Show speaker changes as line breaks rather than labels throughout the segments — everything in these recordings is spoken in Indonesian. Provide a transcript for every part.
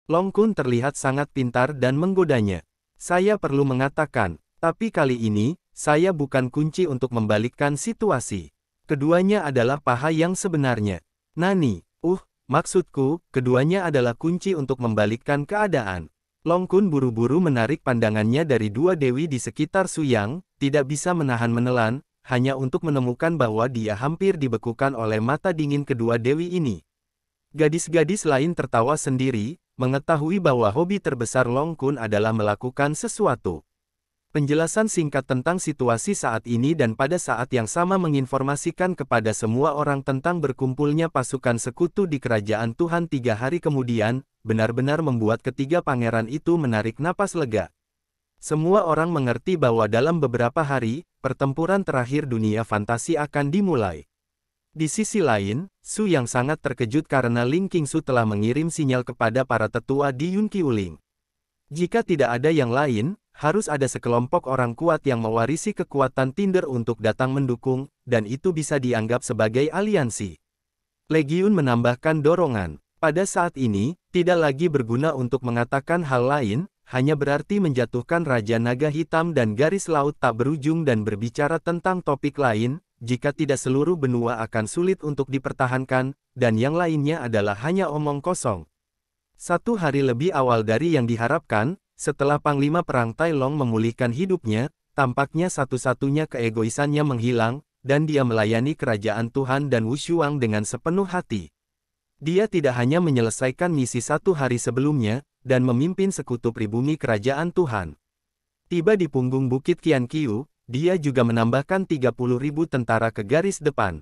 Long Kun terlihat sangat pintar dan menggodanya. Saya perlu mengatakan, tapi kali ini, saya bukan kunci untuk membalikkan situasi. Keduanya adalah paha yang sebenarnya. Nani, maksudku, keduanya adalah kunci untuk membalikkan keadaan. Long Kun buru-buru menarik pandangannya dari dua dewi di sekitar Su Yang, tidak bisa menahan menelan, hanya untuk menemukan bahwa dia hampir dibekukan oleh mata dingin kedua dewi ini. Gadis-gadis lain tertawa sendiri, mengetahui bahwa hobi terbesar Long Kun adalah melakukan sesuatu. Penjelasan singkat tentang situasi saat ini dan pada saat yang sama menginformasikan kepada semua orang tentang berkumpulnya pasukan sekutu di kerajaan Tuhan 3 hari kemudian, benar-benar membuat ketiga pangeran itu menarik napas lega. Semua orang mengerti bahwa dalam beberapa hari, pertempuran terakhir dunia fantasi akan dimulai. Di sisi lain, Su yang sangat terkejut karena Ling Qingsu telah mengirim sinyal kepada para tetua di Yunqiuling. Jika tidak ada yang lain, harus ada sekelompok orang kuat yang mewarisi kekuatan Tinder untuk datang mendukung, dan itu bisa dianggap sebagai aliansi. Legiun menambahkan dorongan. Pada saat ini, tidak lagi berguna untuk mengatakan hal lain, hanya berarti menjatuhkan Raja Naga Hitam dan garis laut tak berujung dan berbicara tentang topik lain, jika tidak seluruh benua akan sulit untuk dipertahankan, dan yang lainnya adalah hanya omong kosong. 1 hari lebih awal dari yang diharapkan, setelah Panglima Perang Tai Long memulihkan hidupnya, tampaknya satu-satunya keegoisannya menghilang, dan dia melayani kerajaan Tuhan dan Wushuang dengan sepenuh hati. Dia tidak hanya menyelesaikan misi 1 hari sebelumnya, dan memimpin sekutu pribumi kerajaan Tuhan. Tiba di punggung Bukit Qianqiu, dia juga menambahkan 30.000 tentara ke garis depan.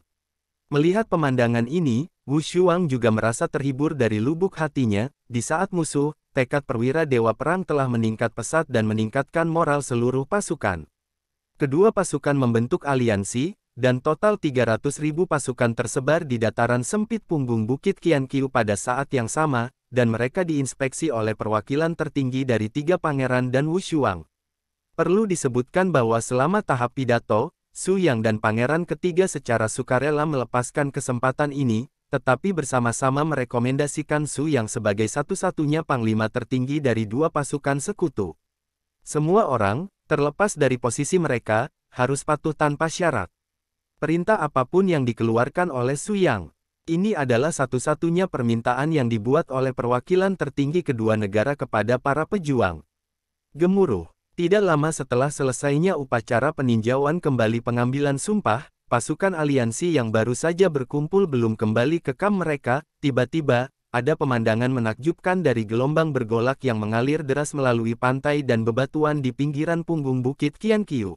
Melihat pemandangan ini, Wushuang juga merasa terhibur dari lubuk hatinya, di saat musuh, tekad perwira Dewa Perang telah meningkat pesat dan meningkatkan moral seluruh pasukan. Kedua pasukan membentuk aliansi, dan total 300.000 pasukan tersebar di dataran sempit punggung Bukit Qianqiu pada saat yang sama, dan mereka diinspeksi oleh perwakilan tertinggi dari 3 pangeran dan Wushuang. Perlu disebutkan bahwa selama tahap pidato, Su Yang dan pangeran ketiga secara sukarela melepaskan kesempatan ini, tetapi bersama-sama merekomendasikan Su Yang sebagai satu-satunya panglima tertinggi dari 2 pasukan sekutu. Semua orang, terlepas dari posisi mereka, harus patuh tanpa syarat. Perintah apapun yang dikeluarkan oleh Su Yang. Ini adalah satu-satunya permintaan yang dibuat oleh perwakilan tertinggi kedua negara kepada para pejuang. Gemuruh. Tidak lama setelah selesainya upacara peninjauan kembali pengambilan sumpah, pasukan aliansi yang baru saja berkumpul belum kembali ke kamp mereka, tiba-tiba, ada pemandangan menakjubkan dari gelombang bergolak yang mengalir deras melalui pantai dan bebatuan di pinggiran punggung Bukit Qianqiu.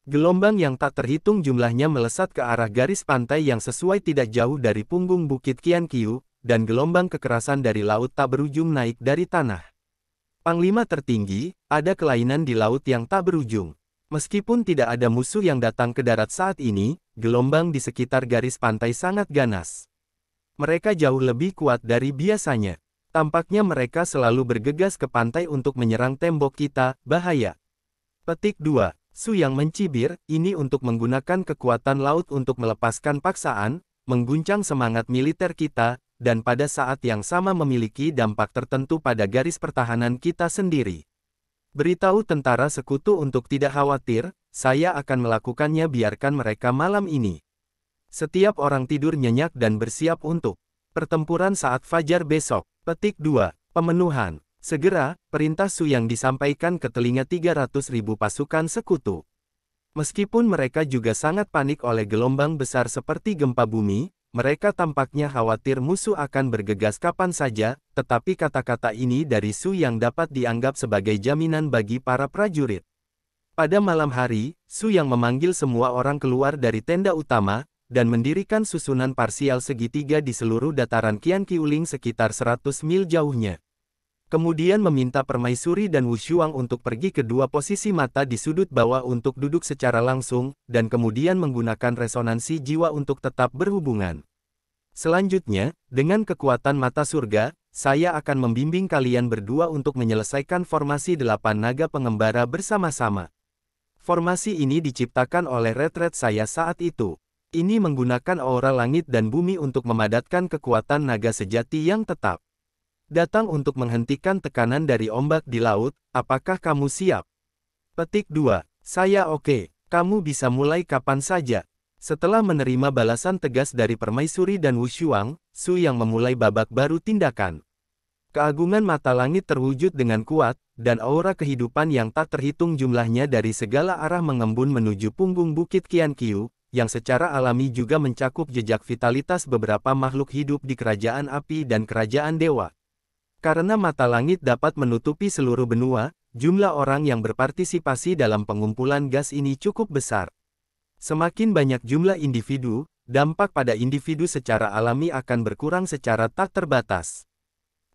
Gelombang yang tak terhitung jumlahnya melesat ke arah garis pantai yang sesuai tidak jauh dari punggung Bukit Qianqiu, dan gelombang kekerasan dari laut tak berujung naik dari tanah. Panglima tertinggi, ada kelainan di laut yang tak berujung. Meskipun tidak ada musuh yang datang ke darat saat ini, gelombang di sekitar garis pantai sangat ganas. Mereka jauh lebih kuat dari biasanya. Tampaknya mereka selalu bergegas ke pantai untuk menyerang tembok kita, bahaya. Petik 2. Su Yang mencibir, ini untuk menggunakan kekuatan laut untuk melepaskan paksaan, mengguncang semangat militer kita, dan pada saat yang sama memiliki dampak tertentu pada garis pertahanan kita sendiri. Beritahu tentara sekutu untuk tidak khawatir, saya akan melakukannya biarkan mereka malam ini. Setiap orang tidur nyenyak dan bersiap untuk pertempuran saat fajar besok. Petik 2. Pemenuhan. Segera, perintah Su Yang disampaikan ke telinga 300.000 pasukan sekutu. Meskipun mereka juga sangat panik oleh gelombang besar seperti gempa bumi, mereka tampaknya khawatir musuh akan bergegas kapan saja, tetapi kata-kata ini dari Su Yang dapat dianggap sebagai jaminan bagi para prajurit. Pada malam hari, Su Yang memanggil semua orang keluar dari tenda utama, dan mendirikan susunan parsial segitiga di seluruh dataran Qianqiuling sekitar 100 mil jauhnya. Kemudian meminta Permaisuri dan Wushuang untuk pergi ke 2 posisi mata di sudut bawah untuk duduk secara langsung, dan kemudian menggunakan resonansi jiwa untuk tetap berhubungan. Selanjutnya, dengan kekuatan mata surga, saya akan membimbing kalian berdua untuk menyelesaikan formasi 8 naga pengembara bersama-sama. Formasi ini diciptakan oleh retret saya saat itu. Ini menggunakan aura langit dan bumi untuk memadatkan kekuatan naga sejati yang tetap. Datang untuk menghentikan tekanan dari ombak di laut, apakah kamu siap? Petik 2. Saya oke. Kamu bisa mulai kapan saja. Setelah menerima balasan tegas dari Permaisuri dan Wu Shuang, Su Yang memulai babak baru tindakan. Keagungan mata langit terwujud dengan kuat, dan aura kehidupan yang tak terhitung jumlahnya dari segala arah mengembun menuju punggung Bukit Qianqiu, yang secara alami juga mencakup jejak vitalitas beberapa makhluk hidup di kerajaan api dan kerajaan dewa. Karena mata langit dapat menutupi seluruh benua, jumlah orang yang berpartisipasi dalam pengumpulan gas ini cukup besar. Semakin banyak jumlah individu, dampak pada individu secara alami akan berkurang secara tak terbatas.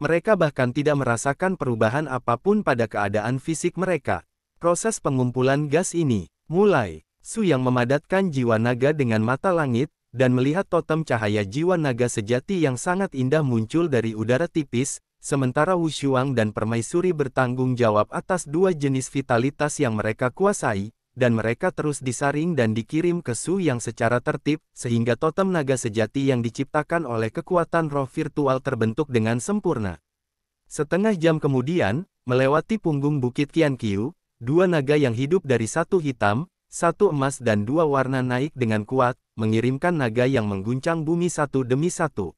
Mereka bahkan tidak merasakan perubahan apapun pada keadaan fisik mereka. Proses pengumpulan gas ini mulai. Su yang memadatkan jiwa naga dengan mata langit, dan melihat totem cahaya jiwa naga sejati yang sangat indah muncul dari udara tipis, sementara Wu Shuang dan Permaisuri bertanggung jawab atas dua jenis vitalitas yang mereka kuasai, dan mereka terus disaring dan dikirim ke Su yang secara tertib, sehingga totem naga sejati yang diciptakan oleh kekuatan roh virtual terbentuk dengan sempurna. Setengah jam kemudian, melewati punggung Bukit Qianqiu, dua naga yang hidup dari satu hitam, satu emas dan dua warna naik dengan kuat, mengirimkan naga yang mengguncang bumi satu demi satu.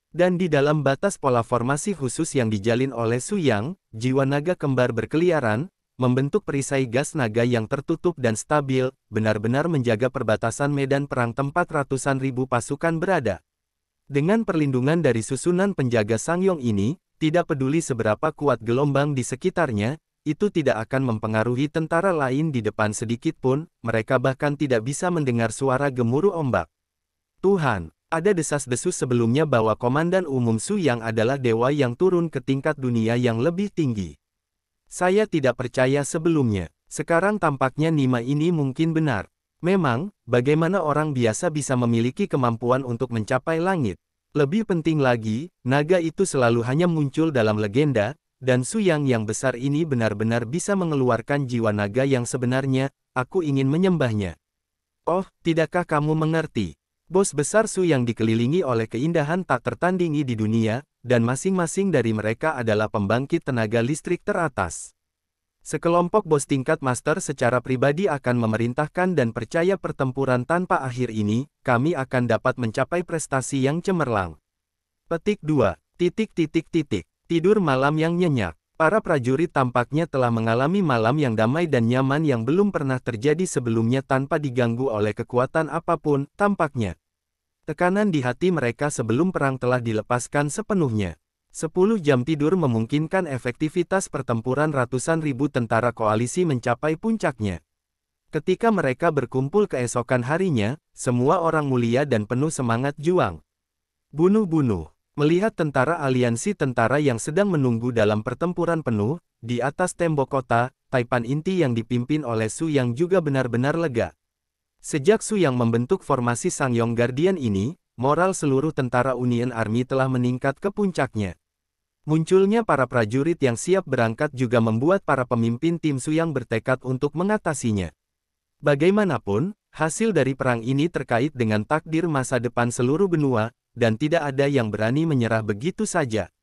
Dan di dalam batas pola formasi khusus yang dijalin oleh Su Yang, jiwa naga kembar berkeliaran, membentuk perisai gas naga yang tertutup dan stabil, benar-benar menjaga perbatasan medan perang tempat ratusan ribu pasukan berada. Dengan perlindungan dari susunan penjaga Sangyong ini, tidak peduli seberapa kuat gelombang di sekitarnya, itu tidak akan mempengaruhi tentara lain di depan sedikit pun, mereka bahkan tidak bisa mendengar suara gemuruh ombak. Tuhan, ada desas-desus sebelumnya bahwa Komandan Umum Su Yang adalah dewa yang turun ke tingkat dunia yang lebih tinggi. Saya tidak percaya sebelumnya. Sekarang tampaknya Nima ini mungkin benar. Memang, bagaimana orang biasa bisa memiliki kemampuan untuk mencapai langit? Lebih penting lagi, naga itu selalu hanya muncul dalam legenda, dan Su Yang yang besar ini benar-benar bisa mengeluarkan jiwa naga yang sebenarnya, aku ingin menyembahnya. Oh, tidakkah kamu mengerti? Bos besar Su Yang dikelilingi oleh keindahan tak tertandingi di dunia, dan masing-masing dari mereka adalah pembangkit tenaga listrik teratas. Sekelompok bos tingkat master secara pribadi akan memerintahkan dan percaya pertempuran tanpa akhir ini, kami akan dapat mencapai prestasi yang cemerlang. Petik 2. Tidur malam yang nyenyak. Para prajurit tampaknya telah mengalami malam yang damai dan nyaman yang belum pernah terjadi sebelumnya tanpa diganggu oleh kekuatan apapun, tampaknya. Tekanan di hati mereka sebelum perang telah dilepaskan sepenuhnya. 10 jam tidur memungkinkan efektivitas pertempuran ratusan ribu tentara koalisi mencapai puncaknya. Ketika mereka berkumpul keesokan harinya, semua orang mulia dan penuh semangat juang. Bunuh-bunuh. Melihat tentara aliansi tentara yang sedang menunggu dalam pertempuran penuh, di atas tembok kota, Taipan inti yang dipimpin oleh Su Yang juga benar-benar lega. Sejak Su Yang membentuk formasi Sangyong Guardian ini, moral seluruh tentara Union Army telah meningkat ke puncaknya. Munculnya para prajurit yang siap berangkat juga membuat para pemimpin tim Su Yang bertekad untuk mengatasinya. Bagaimanapun, hasil dari perang ini terkait dengan takdir masa depan seluruh benua, dan tidak ada yang berani menyerah begitu saja.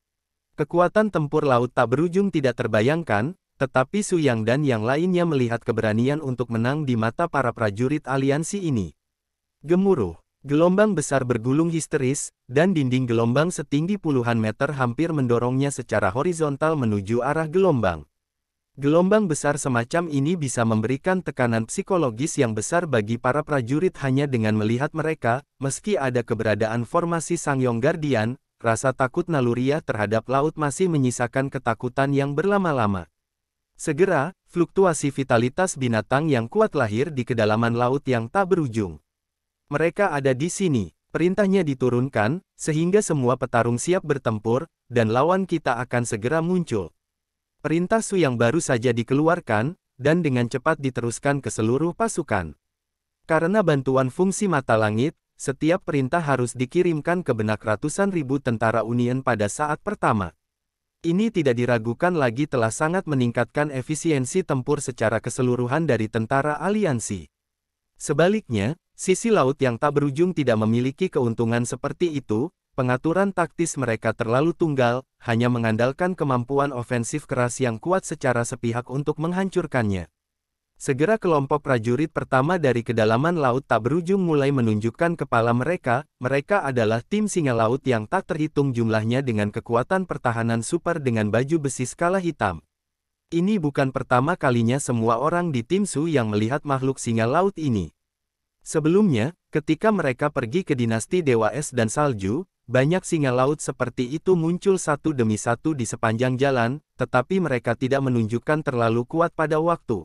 Kekuatan tempur laut tak berujung tidak terbayangkan, tetapi Su Yang dan yang lainnya melihat keberanian untuk menang di mata para prajurit aliansi ini. Gemuruh, gelombang besar bergulung histeris, dan dinding gelombang setinggi puluhan meter hampir mendorongnya secara horizontal menuju arah gelombang. Gelombang besar semacam ini bisa memberikan tekanan psikologis yang besar bagi para prajurit hanya dengan melihat mereka, meski ada keberadaan formasi Sangyong Guardian, rasa takut naluriah terhadap laut masih menyisakan ketakutan yang berlama-lama. Segera, fluktuasi vitalitas binatang yang kuat lahir di kedalaman laut yang tak berujung. Mereka ada di sini, perintahnya diturunkan, sehingga semua petarung siap bertempur, dan lawan kita akan segera muncul. Perintah Su yang baru saja dikeluarkan, dan dengan cepat diteruskan ke seluruh pasukan. Karena bantuan fungsi mata langit, setiap perintah harus dikirimkan ke benak ratusan ribu tentara Union pada saat pertama. Ini tidak diragukan lagi telah sangat meningkatkan efisiensi tempur secara keseluruhan dari tentara aliansi. Sebaliknya, sisi laut yang tak berujung tidak memiliki keuntungan seperti itu, pengaturan taktis mereka terlalu tunggal, hanya mengandalkan kemampuan ofensif keras yang kuat secara sepihak untuk menghancurkannya. Segera kelompok prajurit pertama dari kedalaman laut tak berujung mulai menunjukkan kepala mereka adalah tim singa laut yang tak terhitung jumlahnya dengan kekuatan pertahanan super dengan baju besi skala hitam. Ini bukan pertama kalinya semua orang di tim Su yang melihat makhluk singa laut ini. Sebelumnya, ketika mereka pergi ke dinasti Dewa Es dan Salju, banyak singa laut seperti itu muncul satu demi satu di sepanjang jalan, tetapi mereka tidak menunjukkan terlalu kuat pada waktu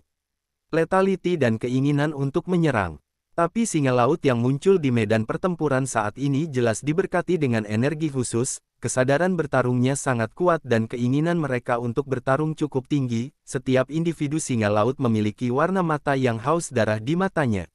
lethality dan keinginan untuk menyerang. Tapi singa laut yang muncul di medan pertempuran saat ini jelas diberkati dengan energi khusus, kesadaran bertarungnya sangat kuat dan keinginan mereka untuk bertarung cukup tinggi. Setiap individu singa laut memiliki warna mata yang haus darah di matanya.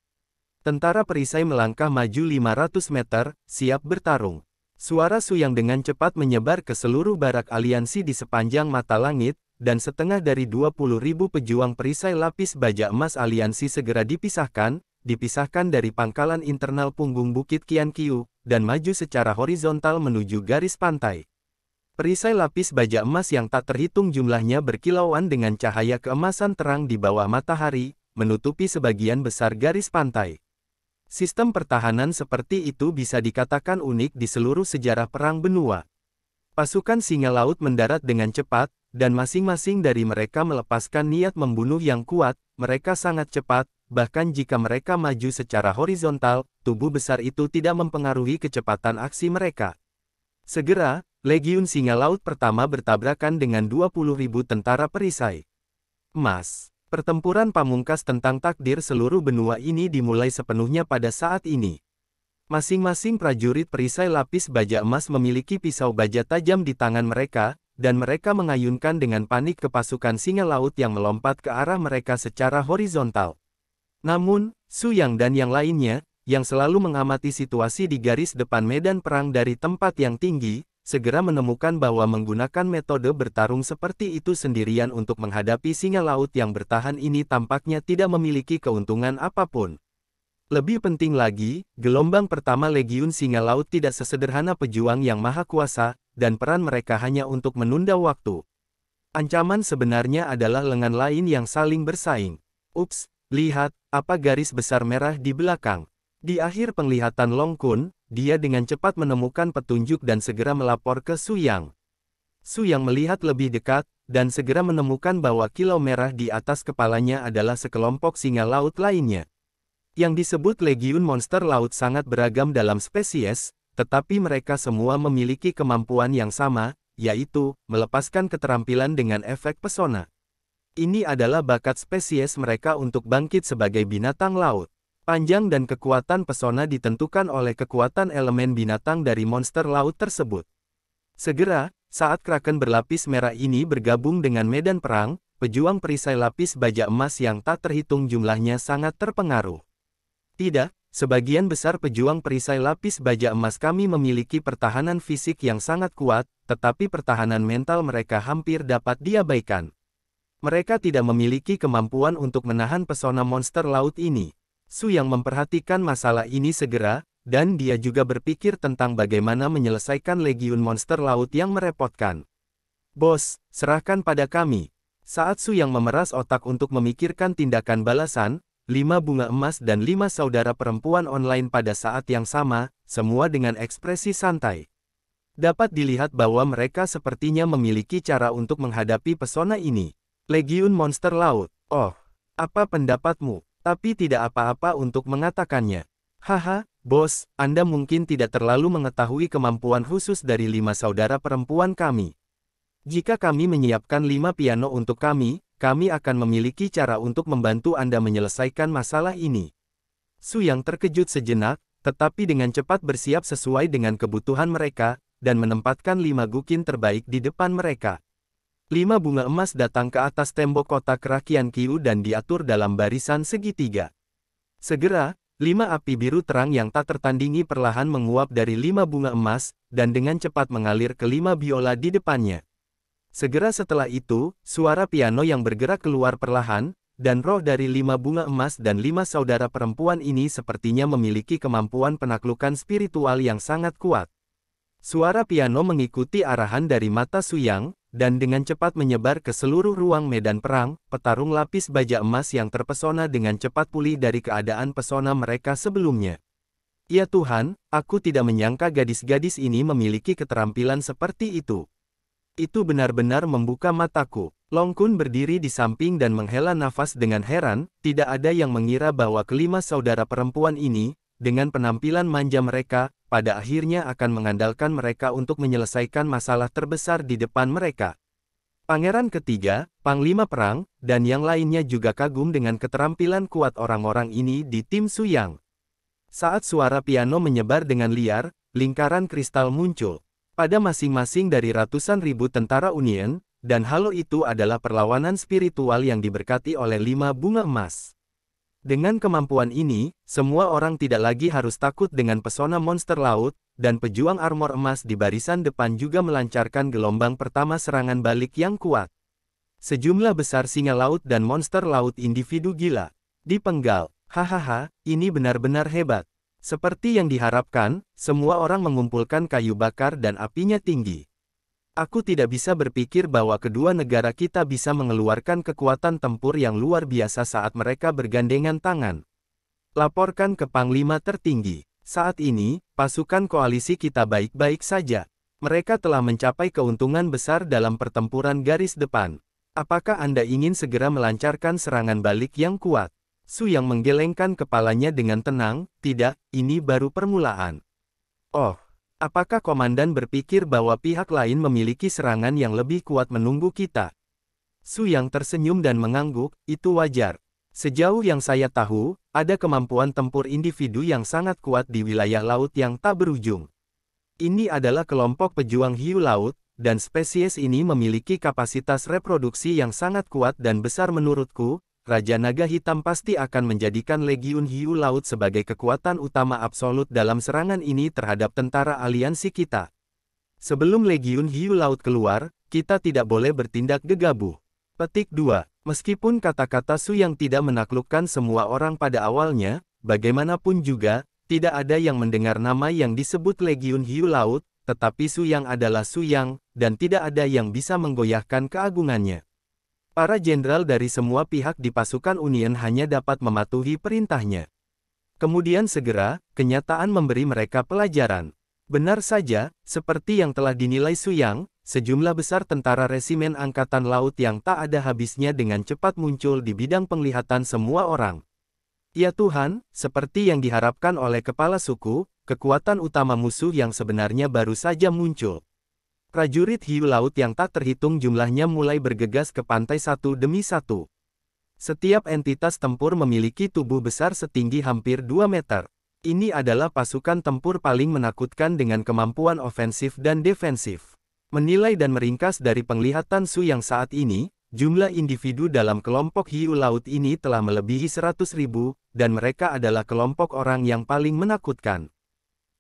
Tentara perisai melangkah maju 500 meter, siap bertarung. Suara Su yang dengan cepat menyebar ke seluruh barak aliansi di sepanjang mata langit, dan setengah dari 20.000 pejuang perisai lapis baja emas aliansi segera dipisahkan dari pangkalan internal punggung Bukit Qianqiu, dan maju secara horizontal menuju garis pantai. Perisai lapis baja emas yang tak terhitung jumlahnya berkilauan dengan cahaya keemasan terang di bawah matahari, menutupi sebagian besar garis pantai. Sistem pertahanan seperti itu bisa dikatakan unik di seluruh sejarah perang benua. Pasukan singa laut mendarat dengan cepat, dan masing-masing dari mereka melepaskan niat membunuh yang kuat. Mereka sangat cepat, bahkan jika mereka maju secara horizontal, tubuh besar itu tidak mempengaruhi kecepatan aksi mereka. Segera, Legiun Singa Laut pertama bertabrakan dengan 20.000 tentara perisai emas. Pertempuran pamungkas tentang takdir seluruh benua ini dimulai sepenuhnya pada saat ini. Masing-masing prajurit perisai lapis baja emas memiliki pisau baja tajam di tangan mereka, dan mereka mengayunkan dengan panik ke pasukan singa laut yang melompat ke arah mereka secara horizontal. Namun, Su Yang dan yang lainnya, yang selalu mengamati situasi di garis depan medan perang dari tempat yang tinggi, segera menemukan bahwa menggunakan metode bertarung seperti itu sendirian untuk menghadapi singa laut yang bertahan ini tampaknya tidak memiliki keuntungan apapun. Lebih penting lagi, gelombang pertama Legiun Singa Laut tidak sesederhana pejuang yang maha kuasa, dan peran mereka hanya untuk menunda waktu. Ancaman sebenarnya adalah lengan lain yang saling bersaing. Ups, lihat, apa garis besar merah di belakang. Di akhir penglihatan Long Kun, dia dengan cepat menemukan petunjuk dan segera melapor ke Su Yang. Su Yang melihat lebih dekat, dan segera menemukan bahwa kilau merah di atas kepalanya adalah sekelompok singa laut lainnya. Yang disebut Legiun Monster Laut sangat beragam dalam spesies, tetapi mereka semua memiliki kemampuan yang sama, yaitu melepaskan keterampilan dengan efek pesona. Ini adalah bakat spesies mereka untuk bangkit sebagai binatang laut. Panjang dan kekuatan pesona ditentukan oleh kekuatan elemen binatang dari monster laut tersebut. Segera, saat kraken berlapis merah ini bergabung dengan medan perang, pejuang perisai lapis baja emas yang tak terhitung jumlahnya sangat terpengaruh. Tidak, sebagian besar pejuang perisai lapis baja emas kami memiliki pertahanan fisik yang sangat kuat, tetapi pertahanan mental mereka hampir dapat diabaikan. Mereka tidak memiliki kemampuan untuk menahan pesona monster laut ini. Su Yang memperhatikan masalah ini segera, dan dia juga berpikir tentang bagaimana menyelesaikan Legiun Monster Laut yang merepotkan. Bos, serahkan pada kami. Saat Su Yang memeras otak untuk memikirkan tindakan balasan, 5 bunga emas dan 5 saudara perempuan online pada saat yang sama, semua dengan ekspresi santai. Dapat dilihat bahwa mereka sepertinya memiliki cara untuk menghadapi pesona ini. Legiun Monster Laut, oh, apa pendapatmu? Tapi tidak apa-apa untuk mengatakannya. Haha, bos, Anda mungkin tidak terlalu mengetahui kemampuan khusus dari 5 saudara perempuan kami. Jika kami menyiapkan 5 piano untuk kami akan memiliki cara untuk membantu Anda menyelesaikan masalah ini. Su Yang terkejut sejenak, tetapi dengan cepat bersiap sesuai dengan kebutuhan mereka, dan menempatkan 5 gukin terbaik di depan mereka. 5 bunga emas datang ke atas tembok kota Kerakian Qiu dan diatur dalam barisan segitiga. Segera, 5 api biru terang yang tak tertandingi perlahan menguap dari 5 bunga emas, dan dengan cepat mengalir ke 5 biola di depannya. Segera setelah itu, suara piano yang bergerak keluar perlahan, dan roh dari 5 bunga emas dan 5 saudara perempuan ini sepertinya memiliki kemampuan penaklukan spiritual yang sangat kuat. Suara piano mengikuti arahan dari mata Su Yang, dan dengan cepat menyebar ke seluruh ruang medan perang. Petarung lapis baja emas yang terpesona dengan cepat pulih dari keadaan pesona mereka sebelumnya. Ya Tuhan, aku tidak menyangka gadis-gadis ini memiliki keterampilan seperti itu. Itu benar-benar membuka mataku. Long Kun berdiri di samping dan menghela nafas dengan heran. Tidak ada yang mengira bahwa kelima saudara perempuan ini, dengan penampilan manja mereka, pada akhirnya akan mengandalkan mereka untuk menyelesaikan masalah terbesar di depan mereka. Pangeran ketiga, Panglima Perang, dan yang lainnya juga kagum dengan keterampilan kuat orang-orang ini di tim Su Yang. Saat suara piano menyebar dengan liar, lingkaran kristal muncul. Pada masing-masing dari ratusan ribu tentara Union, dan halo itu adalah perlawanan spiritual yang diberkati oleh 5 bunga emas. Dengan kemampuan ini, semua orang tidak lagi harus takut dengan pesona monster laut, dan pejuang armor emas di barisan depan juga melancarkan gelombang pertama serangan balik yang kuat. Sejumlah besar singa laut dan monster laut individu gila dipenggal. Hahaha, ini benar-benar hebat. Seperti yang diharapkan, semua orang mengumpulkan kayu bakar dan apinya tinggi. Aku tidak bisa berpikir bahwa kedua negara kita bisa mengeluarkan kekuatan tempur yang luar biasa saat mereka bergandengan tangan. Laporkan ke Panglima tertinggi. Saat ini, pasukan koalisi kita baik-baik saja. Mereka telah mencapai keuntungan besar dalam pertempuran garis depan. Apakah Anda ingin segera melancarkan serangan balik yang kuat? Su Yang menggelengkan kepalanya dengan tenang. Tidak, ini baru permulaan. Oh. Apakah komandan berpikir bahwa pihak lain memiliki serangan yang lebih kuat menunggu kita? Su Yang tersenyum dan mengangguk, itu wajar. Sejauh yang saya tahu, ada kemampuan tempur individu yang sangat kuat di wilayah laut yang tak berujung. Ini adalah kelompok pejuang hiu laut, dan spesies ini memiliki kapasitas reproduksi yang sangat kuat dan besar menurutku. Raja Naga Hitam pasti akan menjadikan Legiun Hiu Laut sebagai kekuatan utama absolut dalam serangan ini terhadap tentara aliansi kita. Sebelum Legiun Hiu Laut keluar, kita tidak boleh bertindak gegabah. Petik 2. Meskipun kata-kata Su Yang tidak menaklukkan semua orang pada awalnya, bagaimanapun juga, tidak ada yang mendengar nama yang disebut Legiun Hiu Laut, tetapi Su Yang adalah Su Yang, dan tidak ada yang bisa menggoyahkan keagungannya. Para jenderal dari semua pihak di pasukan Union hanya dapat mematuhi perintahnya. Kemudian segera, kenyataan memberi mereka pelajaran. Benar saja, seperti yang telah dinilai Su Yang, sejumlah besar tentara resimen Angkatan Laut yang tak ada habisnya dengan cepat muncul di bidang penglihatan semua orang. Ya Tuhan, seperti yang diharapkan oleh kepala suku, kekuatan utama musuh yang sebenarnya baru saja muncul. Prajurit hiu laut yang tak terhitung jumlahnya mulai bergegas ke pantai satu demi satu. Setiap entitas tempur memiliki tubuh besar setinggi hampir 2 meter. Ini adalah pasukan tempur paling menakutkan dengan kemampuan ofensif dan defensif. Menilai dan meringkas dari penglihatan Su Yang saat ini, jumlah individu dalam kelompok hiu laut ini telah melebihi 100.000, dan mereka adalah kelompok orang yang paling menakutkan.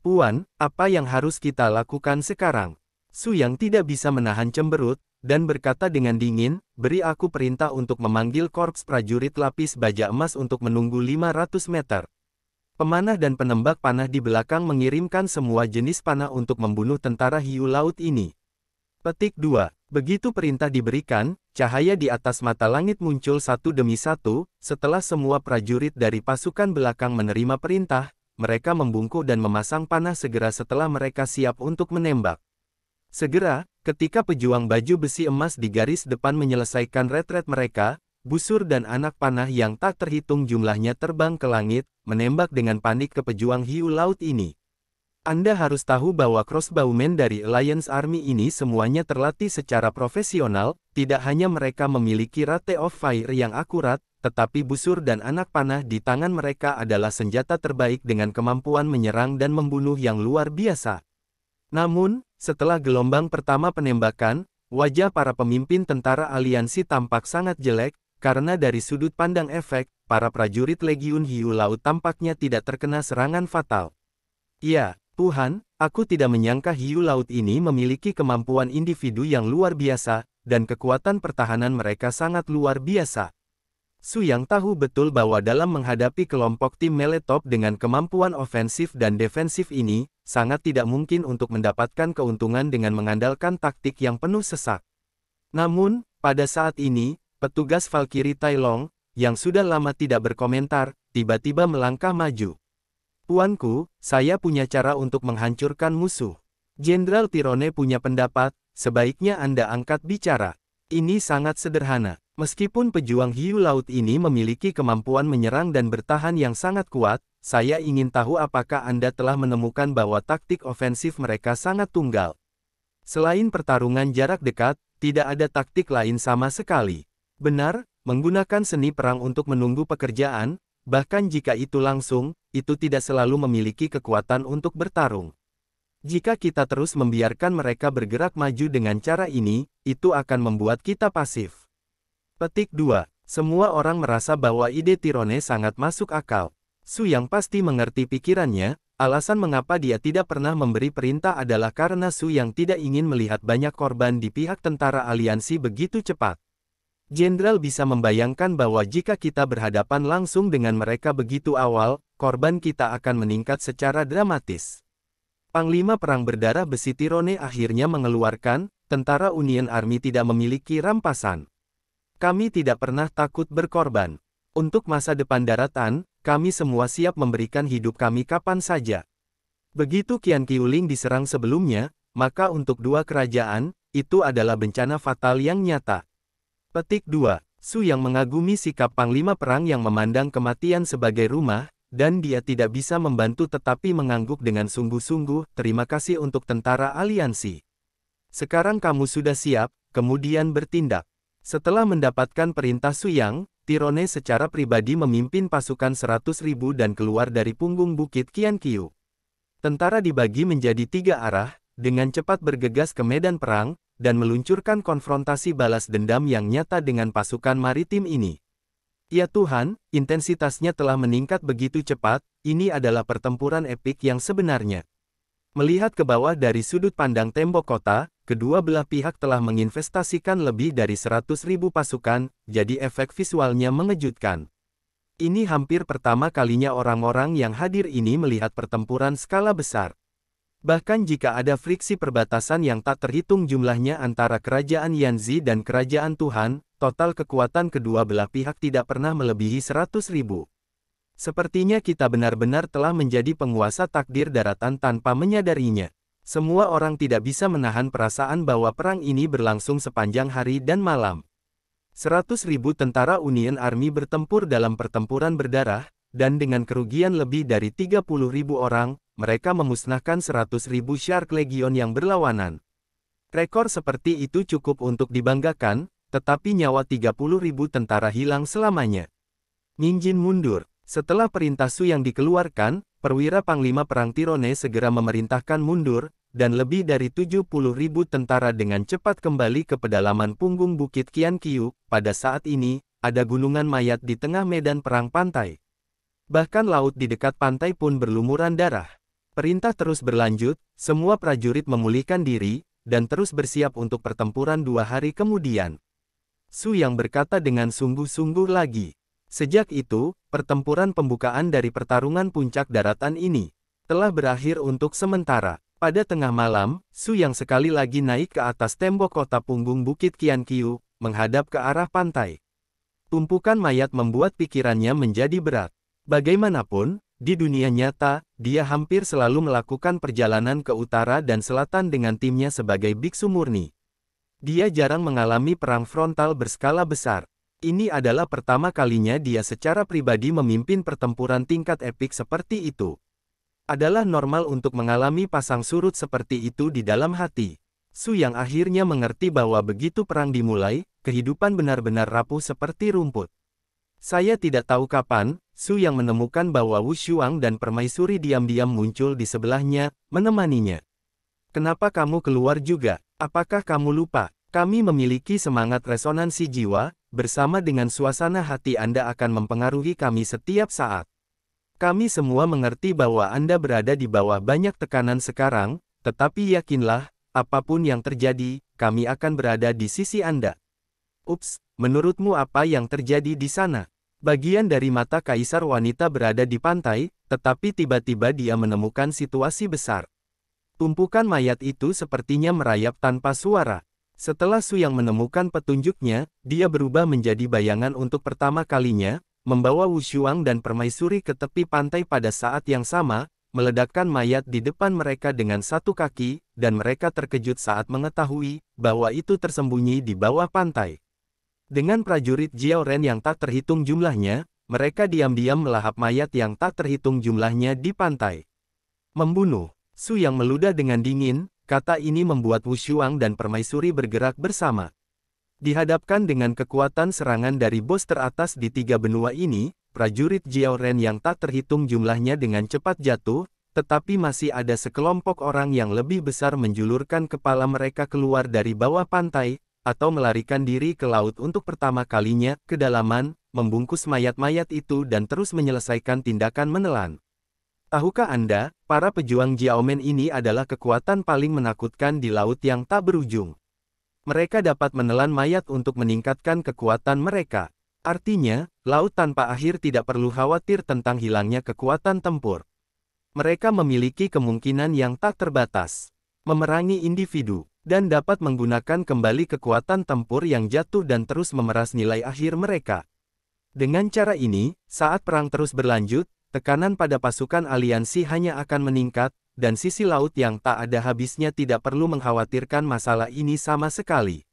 Puan, apa yang harus kita lakukan sekarang? Su Yang tidak bisa menahan cemberut, dan berkata dengan dingin, beri aku perintah untuk memanggil korps prajurit lapis baja emas untuk menunggu 500 meter. Pemanah dan penembak panah di belakang mengirimkan semua jenis panah untuk membunuh tentara hiu laut ini. Petik 2. Begitu perintah diberikan, cahaya di atas mata langit muncul satu demi satu. Setelah semua prajurit dari pasukan belakang menerima perintah, mereka membungkuk dan memasang panah segera setelah mereka siap untuk menembak. Segera, ketika pejuang baju besi emas di garis depan menyelesaikan retret mereka, busur dan anak panah yang tak terhitung jumlahnya terbang ke langit, menembak dengan panik ke pejuang hiu laut ini. Anda harus tahu bahwa crossbowmen dari Alliance Army ini semuanya terlatih secara profesional, tidak hanya mereka memiliki rate of fire yang akurat, tetapi busur dan anak panah di tangan mereka adalah senjata terbaik dengan kemampuan menyerang dan membunuh yang luar biasa. Namun, setelah gelombang pertama penembakan, wajah para pemimpin tentara aliansi tampak sangat jelek, karena dari sudut pandang efek, para prajurit Legiun Hiu Laut tampaknya tidak terkena serangan fatal. Ya, Tuhan, aku tidak menyangka hiu laut ini memiliki kemampuan individu yang luar biasa, dan kekuatan pertahanan mereka sangat luar biasa. Su Yang tahu betul bahwa dalam menghadapi kelompok tim melee top dengan kemampuan ofensif dan defensif ini, sangat tidak mungkin untuk mendapatkan keuntungan dengan mengandalkan taktik yang penuh sesak. Namun, pada saat ini, petugas Valkyrie Tai Long, yang sudah lama tidak berkomentar, tiba-tiba melangkah maju. Tuanku, saya punya cara untuk menghancurkan musuh. Jenderal Tyrone punya pendapat, sebaiknya Anda angkat bicara. Ini sangat sederhana. Meskipun pejuang hiu laut ini memiliki kemampuan menyerang dan bertahan yang sangat kuat, saya ingin tahu apakah Anda telah menemukan bahwa taktik ofensif mereka sangat tunggal. Selain pertarungan jarak dekat, tidak ada taktik lain sama sekali. Benar, menggunakan seni perang untuk menunggu pekerjaan, bahkan jika itu langsung, itu tidak selalu memiliki kekuatan untuk bertarung. Jika kita terus membiarkan mereka bergerak maju dengan cara ini, itu akan membuat kita pasif. Petik 2. Semua orang merasa bahwa ide Tyrone sangat masuk akal. Su Yang pasti mengerti pikirannya, alasan mengapa dia tidak pernah memberi perintah adalah karena Su Yang tidak ingin melihat banyak korban di pihak tentara aliansi begitu cepat. Jenderal bisa membayangkan bahwa jika kita berhadapan langsung dengan mereka begitu awal, korban kita akan meningkat secara dramatis. Panglima Perang Berdarah Besi Tyrone akhirnya mengeluarkan, tentara Union Army tidak memiliki rampasan. Kami tidak pernah takut berkorban. Untuk masa depan daratan, kami semua siap memberikan hidup kami kapan saja. Begitu Qian Qiuling diserang sebelumnya, maka untuk dua kerajaan, itu adalah bencana fatal yang nyata. Petik 2. Su Yang mengagumi sikap Panglima Perang yang memandang kematian sebagai rumah, dan dia tidak bisa membantu tetapi mengangguk dengan sungguh-sungguh. Terima kasih untuk tentara aliansi. Sekarang kamu sudah siap, kemudian bertindak. Setelah mendapatkan perintah Su Yang, Tyrone secara pribadi memimpin pasukan 100.000 dan keluar dari punggung bukit Qianqiu. Tentara dibagi menjadi 3 arah, dengan cepat bergegas ke medan perang, dan meluncurkan konfrontasi balas dendam yang nyata dengan pasukan maritim ini. Ya Tuhan, intensitasnya telah meningkat begitu cepat, ini adalah pertempuran epik yang sebenarnya. Melihat ke bawah dari sudut pandang tembok kota, kedua belah pihak telah menginvestasikan lebih dari 100.000 pasukan, jadi efek visualnya mengejutkan. Ini hampir pertama kalinya orang-orang yang hadir ini melihat pertempuran skala besar. Bahkan jika ada friksi perbatasan yang tak terhitung jumlahnya antara kerajaan Yanzi dan kerajaan Tuhan, total kekuatan kedua belah pihak tidak pernah melebihi 100.000. Sepertinya kita benar-benar telah menjadi penguasa takdir daratan tanpa menyadarinya. Semua orang tidak bisa menahan perasaan bahwa perang ini berlangsung sepanjang hari dan malam. 100.000 tentara Union Army bertempur dalam pertempuran berdarah, dan dengan kerugian lebih dari 30.000 orang, mereka memusnahkan 100.000 Shark Legion yang berlawanan. Rekor seperti itu cukup untuk dibanggakan, tetapi nyawa 30.000 tentara hilang selamanya. Ninjin mundur. Setelah perintah Su yang dikeluarkan, perwira Panglima Perang Tyrone segera memerintahkan mundur, dan lebih dari 70.000 tentara dengan cepat kembali ke pedalaman punggung bukit Qianqiu. Pada saat ini, ada gunungan mayat di tengah medan perang pantai. Bahkan laut di dekat pantai pun berlumuran darah. Perintah terus berlanjut, semua prajurit memulihkan diri, dan terus bersiap untuk pertempuran 2 hari kemudian. Su yang berkata dengan sungguh-sungguh lagi. Sejak itu, pertempuran pembukaan dari pertarungan puncak daratan ini telah berakhir untuk sementara. Pada tengah malam, Su yang sekali lagi naik ke atas tembok kota punggung bukit Qianqiu, menghadap ke arah pantai. Tumpukan mayat membuat pikirannya menjadi berat. Bagaimanapun, di dunia nyata, dia hampir selalu melakukan perjalanan ke utara dan selatan dengan timnya sebagai biksu murni. Dia jarang mengalami perang frontal berskala besar. Ini adalah pertama kalinya dia secara pribadi memimpin pertempuran tingkat epik seperti itu. Adalah normal untuk mengalami pasang surut seperti itu di dalam hati. Su yang akhirnya mengerti bahwa begitu perang dimulai, kehidupan benar-benar rapuh seperti rumput. Saya tidak tahu kapan, Su yang menemukan bahwa Wu Shuang dan permaisuri diam-diam muncul di sebelahnya, menemaninya. Kenapa kamu keluar juga? Apakah kamu lupa? Kami memiliki semangat resonansi jiwa, bersama dengan suasana hati Anda akan mempengaruhi kami setiap saat. Kami semua mengerti bahwa Anda berada di bawah banyak tekanan sekarang, tetapi yakinlah, apapun yang terjadi, kami akan berada di sisi Anda. Ups, menurutmu apa yang terjadi di sana? Bagian dari mata kaisar wanita berada di pantai, tetapi tiba-tiba dia menemukan situasi besar. Tumpukan mayat itu sepertinya merayap tanpa suara. Setelah Su Yang menemukan petunjuknya, dia berubah menjadi bayangan untuk pertama kalinya, membawa Wu Shuang dan permaisuri ke tepi pantai pada saat yang sama, meledakkan mayat di depan mereka dengan satu kaki, dan mereka terkejut saat mengetahui bahwa itu tersembunyi di bawah pantai. Dengan prajurit Jiao Ren yang tak terhitung jumlahnya, mereka diam-diam melahap mayat yang tak terhitung jumlahnya di pantai. Membunuh. Su Yang meludah dengan dingin, kata ini membuat Wu Shuang dan permaisuri bergerak bersama. Dihadapkan dengan kekuatan serangan dari bos teratas di tiga benua ini, prajurit Jiao Ren yang tak terhitung jumlahnya dengan cepat jatuh, tetapi masih ada sekelompok orang yang lebih besar menjulurkan kepala mereka keluar dari bawah pantai, atau melarikan diri ke laut untuk pertama kalinya, kedalaman, membungkus mayat-mayat itu dan terus menyelesaikan tindakan menelan. Tahukah Anda, para pejuang Jiaomen ini adalah kekuatan paling menakutkan di laut yang tak berujung. Mereka dapat menelan mayat untuk meningkatkan kekuatan mereka. Artinya, laut tanpa akhir tidak perlu khawatir tentang hilangnya kekuatan tempur. Mereka memiliki kemungkinan yang tak terbatas memerangi individu, dan dapat menggunakan kembali kekuatan tempur yang jatuh dan terus memeras nilai akhir mereka. Dengan cara ini, saat perang terus berlanjut, tekanan pada pasukan aliansi hanya akan meningkat, dan sisi laut yang tak ada habisnya tidak perlu mengkhawatirkan masalah ini sama sekali.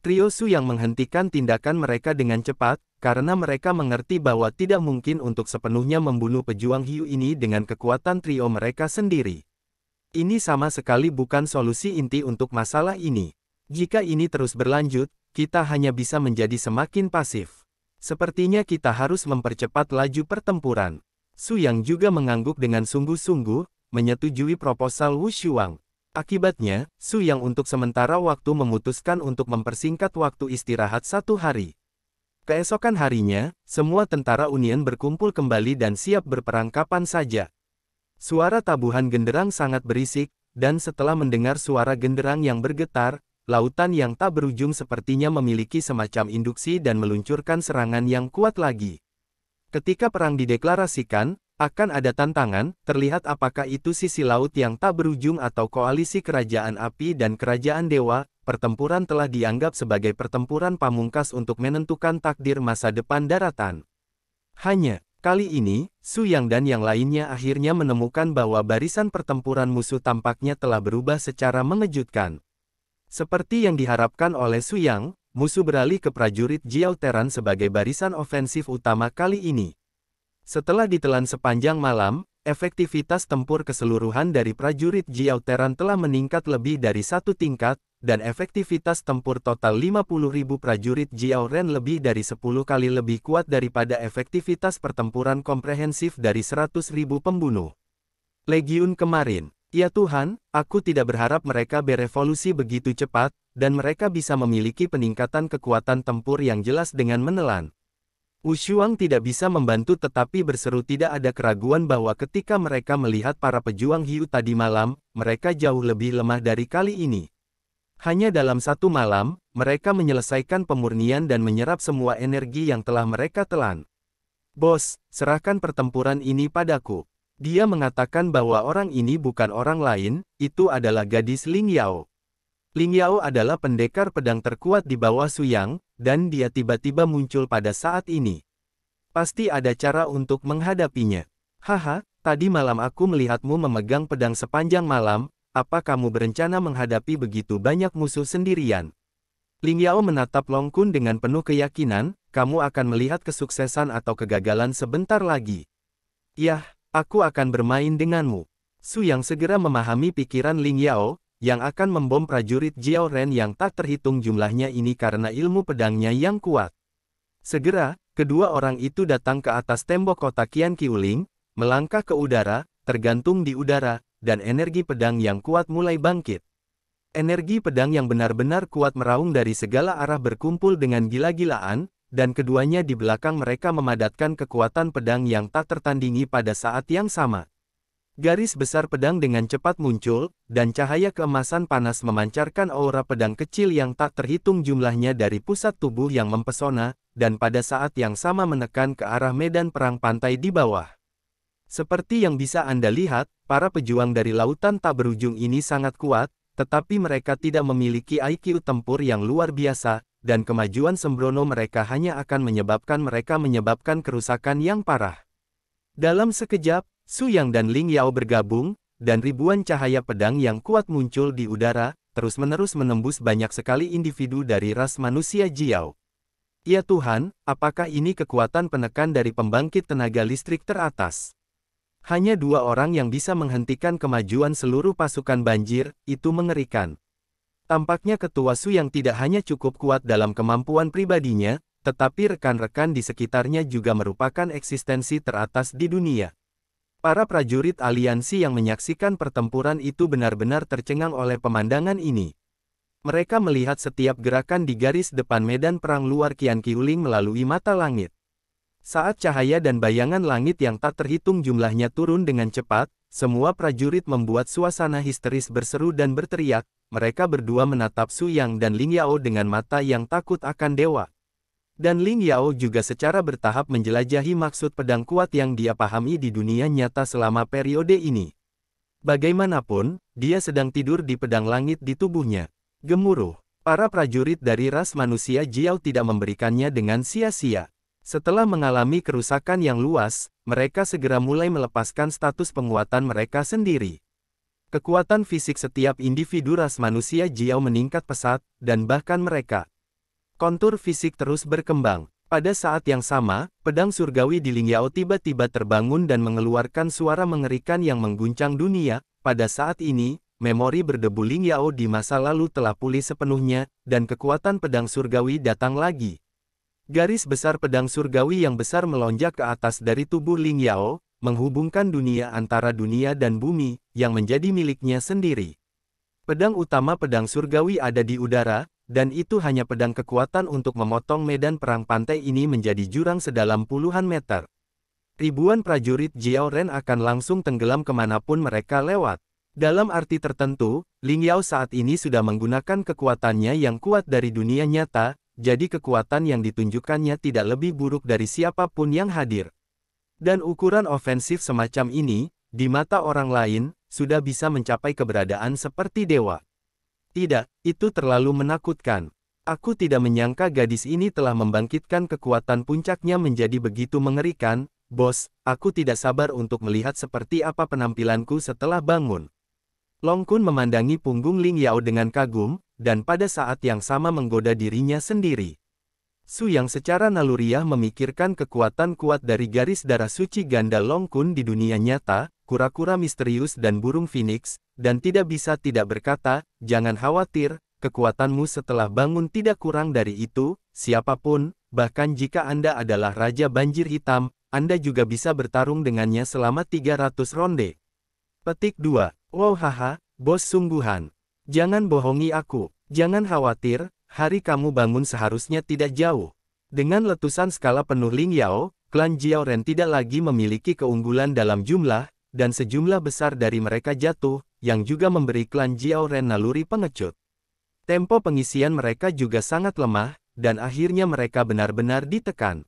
Trio Su yang menghentikan tindakan mereka dengan cepat, karena mereka mengerti bahwa tidak mungkin untuk sepenuhnya membunuh pejuang Hiu ini dengan kekuatan trio mereka sendiri. Ini sama sekali bukan solusi inti untuk masalah ini. Jika ini terus berlanjut, kita hanya bisa menjadi semakin pasif. Sepertinya kita harus mempercepat laju pertempuran. Su Yang juga mengangguk dengan sungguh-sungguh, menyetujui proposal Wu Shuang. Akibatnya, Su Yang untuk sementara waktu memutuskan untuk mempersingkat waktu istirahat 1 hari. Keesokan harinya, semua tentara Union berkumpul kembali dan siap berperang kapan saja. Suara tabuhan genderang sangat berisik, dan setelah mendengar suara genderang yang bergetar, lautan yang tak berujung sepertinya memiliki semacam induksi dan meluncurkan serangan yang kuat lagi. Ketika perang dideklarasikan, akan ada tantangan, terlihat apakah itu sisi laut yang tak berujung atau koalisi kerajaan api dan kerajaan dewa, pertempuran telah dianggap sebagai pertempuran pamungkas untuk menentukan takdir masa depan daratan. Hanya, kali ini, Su Yang dan yang lainnya akhirnya menemukan bahwa barisan pertempuran musuh tampaknya telah berubah secara mengejutkan. Seperti yang diharapkan oleh Su Yang, musuh beralih ke prajurit Jiao Teran sebagai barisan ofensif utama kali ini. Setelah ditelan sepanjang malam, efektivitas tempur keseluruhan dari prajurit Jiao Teran telah meningkat lebih dari 1 tingkat, dan efektivitas tempur total 50.000 prajurit Jiao Ren lebih dari 10 kali lebih kuat daripada efektivitas pertempuran komprehensif dari 100.000 pembunuh Legiun kemarin. Ya Tuhan, aku tidak berharap mereka berevolusi begitu cepat, dan mereka bisa memiliki peningkatan kekuatan tempur yang jelas dengan menelan. Wu Shuang tidak bisa membantu tetapi berseru tidak ada keraguan bahwa ketika mereka melihat para pejuang Hiu tadi malam, mereka jauh lebih lemah dari kali ini. Hanya dalam 1 malam, mereka menyelesaikan pemurnian dan menyerap semua energi yang telah mereka telan. Bos, serahkan pertempuran ini padaku. Dia mengatakan bahwa orang ini bukan orang lain, itu adalah gadis Ling Yao. Ling Yao adalah pendekar pedang terkuat di bawah Su Yang, dan dia tiba-tiba muncul pada saat ini. Pasti ada cara untuk menghadapinya. Haha, tadi malam aku melihatmu memegang pedang sepanjang malam. Apa kamu berencana menghadapi begitu banyak musuh sendirian? Ling Yao menatap Long Kun dengan penuh keyakinan, kamu akan melihat kesuksesan atau kegagalan sebentar lagi. Yah, aku akan bermain denganmu. Su Yang segera memahami pikiran Ling Yao, yang akan membom prajurit Jiao Ren yang tak terhitung jumlahnya ini karena ilmu pedangnya yang kuat. Segera, kedua orang itu datang ke atas tembok kota Qian Qiuling, melangkah ke udara, tergantung di udara, dan energi pedang yang kuat mulai bangkit. Energi pedang yang benar-benar kuat meraung dari segala arah berkumpul dengan gila-gilaan, dan keduanya di belakang mereka memadatkan kekuatan pedang yang tak tertandingi pada saat yang sama. Garis besar pedang dengan cepat muncul, dan cahaya keemasan panas memancarkan aura pedang kecil yang tak terhitung jumlahnya dari pusat tubuh yang mempesona, dan pada saat yang sama menekan ke arah medan perang pantai di bawah. Seperti yang bisa Anda lihat, para pejuang dari lautan tak berujung ini sangat kuat, tetapi mereka tidak memiliki IQ tempur yang luar biasa, dan kemajuan sembrono mereka hanya akan menyebabkan kerusakan yang parah. Dalam sekejap, Su Yang dan Ling Yao bergabung, dan ribuan cahaya pedang yang kuat muncul di udara, terus-menerus menembus banyak sekali individu dari ras manusia Jiao. Ya Tuhan, apakah ini kekuatan penekan dari pembangkit tenaga listrik teratas? Hanya 2 orang yang bisa menghentikan kemajuan seluruh pasukan banjir, itu mengerikan. Tampaknya Ketua Su yang tidak hanya cukup kuat dalam kemampuan pribadinya, tetapi rekan-rekan di sekitarnya juga merupakan eksistensi teratas di dunia. Para prajurit aliansi yang menyaksikan pertempuran itu benar-benar tercengang oleh pemandangan ini. Mereka melihat setiap gerakan di garis depan medan perang luar Qian Qiuling melalui mata langit. Saat cahaya dan bayangan langit yang tak terhitung jumlahnya turun dengan cepat, semua prajurit membuat suasana histeris berseru dan berteriak. Mereka berdua menatap Su Yang dan Ling Yao dengan mata yang takut akan dewa. Dan Ling Yao juga secara bertahap menjelajahi maksud pedang kuat yang dia pahami di dunia nyata selama periode ini. Bagaimanapun, dia sedang tidur di pedang langit di tubuhnya. Gemuruh. Para prajurit dari ras manusia Jiao tidak memberikannya dengan sia-sia. Setelah mengalami kerusakan yang luas, mereka segera mulai melepaskan status penguatan mereka sendiri. Kekuatan fisik setiap individu ras manusia Jiao meningkat pesat, dan bahkan mereka. Kontur fisik terus berkembang. Pada saat yang sama, pedang surgawi di Ling Yao tiba-tiba terbangun dan mengeluarkan suara mengerikan yang mengguncang dunia. Pada saat ini, memori berdebu Ling Yao di masa lalu telah pulih sepenuhnya, dan kekuatan pedang surgawi datang lagi. Garis besar pedang surgawi yang besar melonjak ke atas dari tubuh Ling Yao, menghubungkan dunia antara dunia dan bumi, yang menjadi miliknya sendiri. Pedang utama pedang surgawi ada di udara, dan itu hanya pedang kekuatan untuk memotong medan perang pantai ini menjadi jurang sedalam puluhan meter. Ribuan prajurit Jiao Ren akan langsung tenggelam kemanapun mereka lewat. Dalam arti tertentu, Ling Yao saat ini sudah menggunakan kekuatannya yang kuat dari dunia nyata, jadi kekuatan yang ditunjukkannya tidak lebih buruk dari siapapun yang hadir. Dan ukuran ofensif semacam ini, di mata orang lain, sudah bisa mencapai keberadaan seperti dewa. Tidak, itu terlalu menakutkan. Aku tidak menyangka gadis ini telah membangkitkan kekuatan puncaknya menjadi begitu mengerikan. Bos, aku tidak sabar untuk melihat seperti apa penampilanku setelah bangun. Long Kun memandangi punggung Ling Yao dengan kagum, dan pada saat yang sama menggoda dirinya sendiri. Su Yang secara naluriah memikirkan kekuatan kuat dari garis darah suci ganda Long Kun di dunia nyata, kura-kura misterius dan burung phoenix, dan tidak bisa tidak berkata, jangan khawatir, kekuatanmu setelah bangun tidak kurang dari itu, siapapun, bahkan jika Anda adalah Raja Banjir Hitam, Anda juga bisa bertarung dengannya selama 300 ronde. Petik 2. Wow haha, bos sungguhan. Jangan bohongi aku. Jangan khawatir, hari kamu bangun seharusnya tidak jauh. Dengan letusan skala penuh Ling Yao, klan Jiao Ren tidak lagi memiliki keunggulan dalam jumlah, dan sejumlah besar dari mereka jatuh, yang juga memberi klan Jiao Ren naluri pengecut. Tempo pengisian mereka juga sangat lemah, dan akhirnya mereka benar-benar ditekan.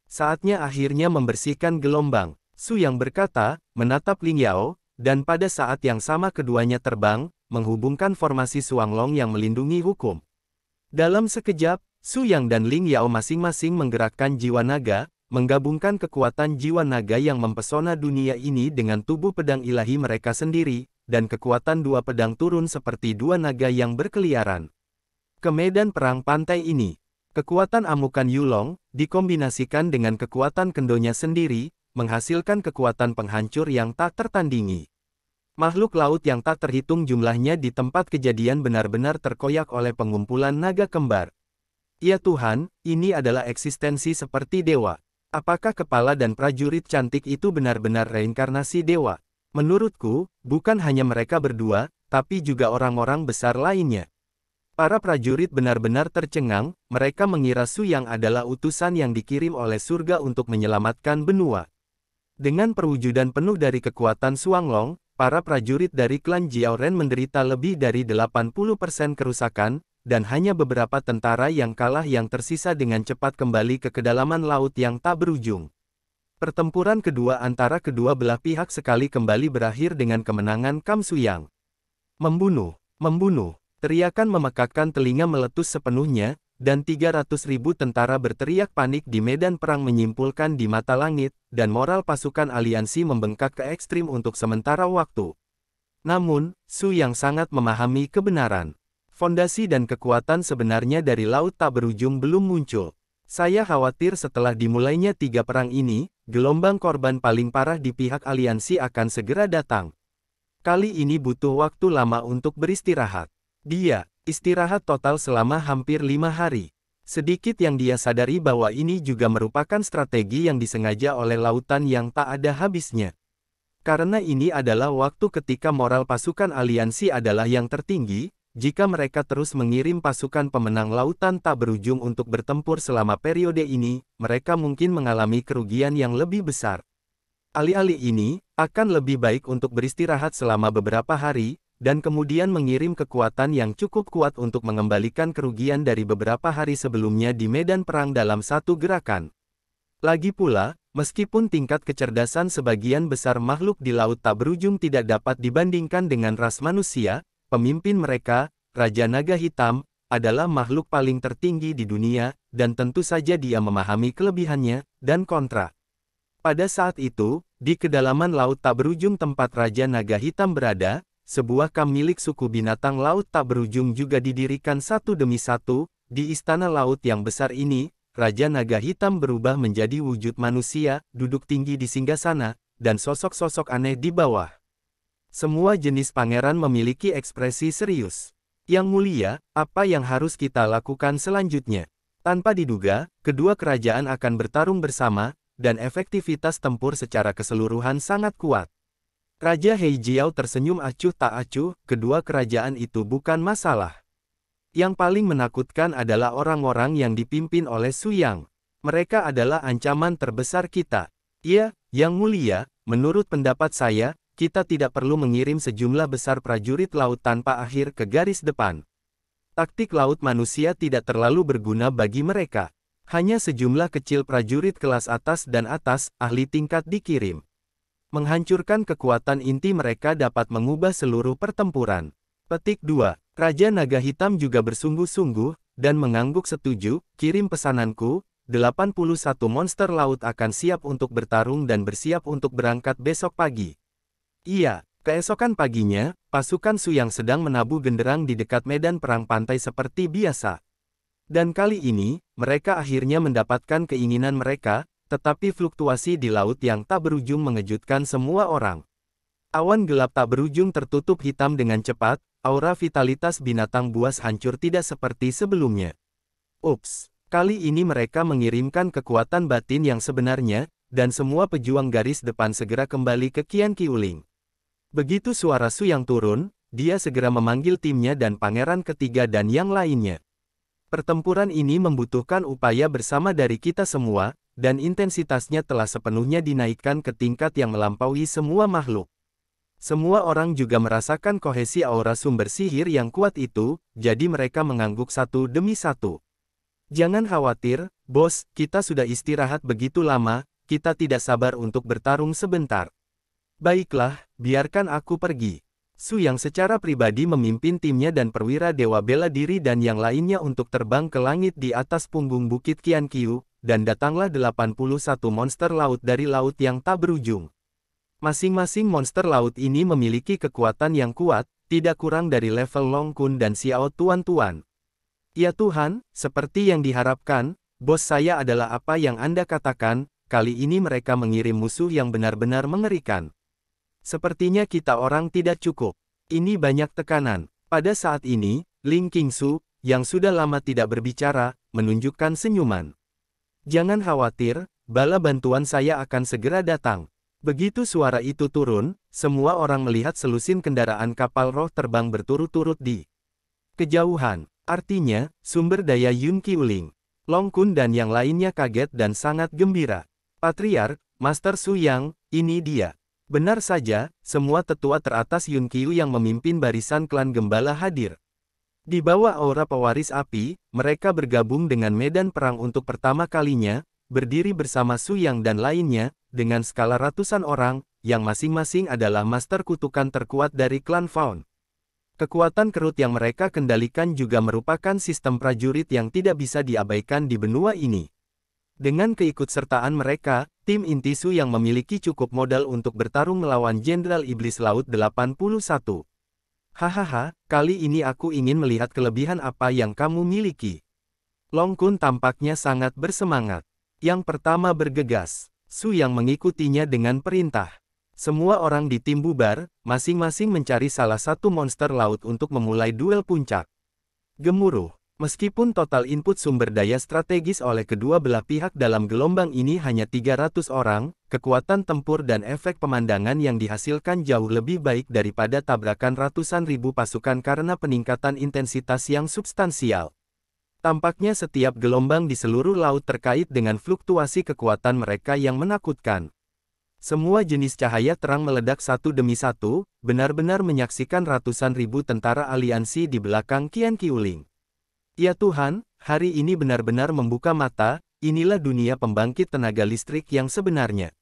Saatnya akhirnya membersihkan gelombang. Su Yang berkata, menatap Ling Yao, dan pada saat yang sama keduanya terbang, menghubungkan formasi Suanglong yang melindungi hukum. Dalam sekejap, Su Yang dan Ling Yao masing-masing menggerakkan jiwa naga, menggabungkan kekuatan jiwa naga yang mempesona dunia ini dengan tubuh pedang ilahi mereka sendiri, dan kekuatan dua pedang turun seperti dua naga yang berkeliaran. Ke medan perang pantai ini, kekuatan amukan Yulong, dikombinasikan dengan kekuatan kendonya sendiri, menghasilkan kekuatan penghancur yang tak tertandingi. Makhluk laut yang tak terhitung jumlahnya di tempat kejadian benar-benar terkoyak oleh pengumpulan naga kembar. Ya Tuhan, ini adalah eksistensi seperti dewa. Apakah kepala dan prajurit cantik itu benar-benar reinkarnasi dewa? Menurutku, bukan hanya mereka berdua, tapi juga orang-orang besar lainnya. Para prajurit benar-benar tercengang, mereka mengira Su Yang adalah utusan yang dikirim oleh surga untuk menyelamatkan benua. Dengan perwujudan penuh dari kekuatan Xuanglong, para prajurit dari klan Jiaoren menderita lebih dari 80% kerusakan, dan hanya beberapa tentara yang kalah yang tersisa dengan cepat kembali ke kedalaman laut yang tak berujung. Pertempuran kedua antara kedua belah pihak sekali kembali berakhir dengan kemenangan Kam Suyang. Membunuh, membunuh, teriakan memekakkan telinga meletus sepenuhnya, dan 300.000 tentara berteriak panik di medan perang menyimpulkan di mata langit, dan moral pasukan aliansi membengkak ke ekstrim untuk sementara waktu. Namun, Su yang sangat memahami kebenaran. Fondasi dan kekuatan sebenarnya dari laut tak berujung belum muncul. Saya khawatir setelah dimulainya 3 perang ini, gelombang korban paling parah di pihak aliansi akan segera datang. Kali ini butuh waktu lama untuk beristirahat. Dia istirahat total selama hampir 5 hari. Sedikit yang dia sadari bahwa ini juga merupakan strategi yang disengaja oleh lautan yang tak ada habisnya. Karena ini adalah waktu ketika moral pasukan aliansi adalah yang tertinggi, jika mereka terus mengirim pasukan pemenang lautan tak berujung untuk bertempur selama periode ini, mereka mungkin mengalami kerugian yang lebih besar. Alih-alih ini, akan lebih baik untuk beristirahat selama beberapa hari, dan kemudian mengirim kekuatan yang cukup kuat untuk mengembalikan kerugian dari beberapa hari sebelumnya di medan perang dalam satu gerakan. Lagi pula, meskipun tingkat kecerdasan sebagian besar makhluk di laut tak berujung tidak dapat dibandingkan dengan ras manusia, pemimpin mereka, Raja Naga Hitam, adalah makhluk paling tertinggi di dunia, dan tentu saja dia memahami kelebihannya, dan kontra. Pada saat itu, di kedalaman laut tak berujung tempat Raja Naga Hitam berada, sebuah kam milik suku binatang laut tak berujung juga didirikan satu demi satu. Di istana laut yang besar ini, Raja Naga Hitam berubah menjadi wujud manusia, duduk tinggi di singgasana, dan sosok-sosok aneh di bawah. Semua jenis pangeran memiliki ekspresi serius. Yang mulia, apa yang harus kita lakukan selanjutnya? Tanpa diduga, kedua kerajaan akan bertarung bersama, dan efektivitas tempur secara keseluruhan sangat kuat. Raja Heijiao tersenyum acuh tak acuh, kedua kerajaan itu bukan masalah. Yang paling menakutkan adalah orang-orang yang dipimpin oleh Su Yang. Mereka adalah ancaman terbesar kita. Iya, Yang Mulia, menurut pendapat saya, kita tidak perlu mengirim sejumlah besar prajurit laut tanpa akhir ke garis depan. Taktik laut manusia tidak terlalu berguna bagi mereka. Hanya sejumlah kecil prajurit kelas atas dan atas, ahli tingkat dikirim. Menghancurkan kekuatan inti mereka dapat mengubah seluruh pertempuran. Petik 2. Raja Naga Hitam juga bersungguh-sungguh, dan mengangguk setuju, kirim pesananku, 81 monster laut akan siap untuk bertarung dan bersiap untuk berangkat besok pagi. Iya, keesokan paginya, pasukan Su yang sedang menabuh genderang di dekat medan perang pantai seperti biasa. Dan kali ini, mereka akhirnya mendapatkan keinginan mereka, tetapi fluktuasi di laut yang tak berujung mengejutkan semua orang. Awan gelap tak berujung tertutup hitam dengan cepat, aura vitalitas binatang buas hancur tidak seperti sebelumnya. Ups, kali ini mereka mengirimkan kekuatan batin yang sebenarnya, dan semua pejuang garis depan segera kembali ke Qian Qiuling. Begitu suara Su yang turun, dia segera memanggil timnya dan pangeran ketiga dan yang lainnya. Pertempuran ini membutuhkan upaya bersama dari kita semua, dan intensitasnya telah sepenuhnya dinaikkan ke tingkat yang melampaui semua makhluk. Semua orang juga merasakan kohesi aura sumber sihir yang kuat itu, jadi mereka mengangguk satu demi satu. Jangan khawatir, bos, kita sudah istirahat begitu lama, kita tidak sabar untuk bertarung sebentar. Baiklah, biarkan aku pergi. Su yang secara pribadi memimpin timnya dan perwira dewa bela diri dan yang lainnya untuk terbang ke langit di atas punggung bukit Qianqiu, dan datanglah 81 monster laut dari laut yang tak berujung. Masing-masing monster laut ini memiliki kekuatan yang kuat, tidak kurang dari level Long Kun dan Xiao Tuan-Tuan. Ya Tuhan, seperti yang diharapkan, bos saya adalah apa yang Anda katakan, kali ini mereka mengirim musuh yang benar-benar mengerikan. Sepertinya kita orang tidak cukup. Ini banyak tekanan. Pada saat ini, Ling Qingsu, yang sudah lama tidak berbicara, menunjukkan senyuman. Jangan khawatir, bala bantuan saya akan segera datang. Begitu suara itu turun, semua orang melihat selusin kendaraan kapal roh terbang berturut-turut di kejauhan. Artinya, sumber daya Yun Qiuling, Long Kun dan yang lainnya kaget dan sangat gembira. Patriark, Master Su Yang, Ini dia. Benar saja, semua tetua teratas Yunqiu yang memimpin barisan klan Gembala hadir. Di bawah aura pewaris api, mereka bergabung dengan medan perang untuk pertama kalinya, berdiri bersama Su Yang dan lainnya, dengan skala ratusan orang, yang masing-masing adalah master kutukan terkuat dari klan Faun. Kekuatan kerut yang mereka kendalikan juga merupakan sistem prajurit yang tidak bisa diabaikan di benua ini. Dengan keikutsertaan mereka, tim inti Su yang memiliki cukup modal untuk bertarung melawan Jenderal Iblis Laut 81. Hahaha, kali ini aku ingin melihat kelebihan apa yang kamu miliki. Long Kun tampaknya sangat bersemangat. Yang pertama bergegas, Su yang mengikutinya dengan perintah. Semua orang di tim bubar, masing-masing mencari salah satu monster laut untuk memulai duel puncak. Gemuruh. Meskipun total input sumber daya strategis oleh kedua belah pihak dalam gelombang ini hanya 300 orang, kekuatan tempur dan efek pemandangan yang dihasilkan jauh lebih baik daripada tabrakan ratusan ribu pasukan karena peningkatan intensitas yang substansial. Tampaknya setiap gelombang di seluruh laut terkait dengan fluktuasi kekuatan mereka yang menakutkan. Semua jenis cahaya terang meledak satu demi satu, benar-benar menyaksikan ratusan ribu tentara aliansi di belakang Qian Qiuling. Ya Tuhan, hari ini benar-benar membuka mata, inilah dunia pembangkit tenaga listrik yang sebenarnya.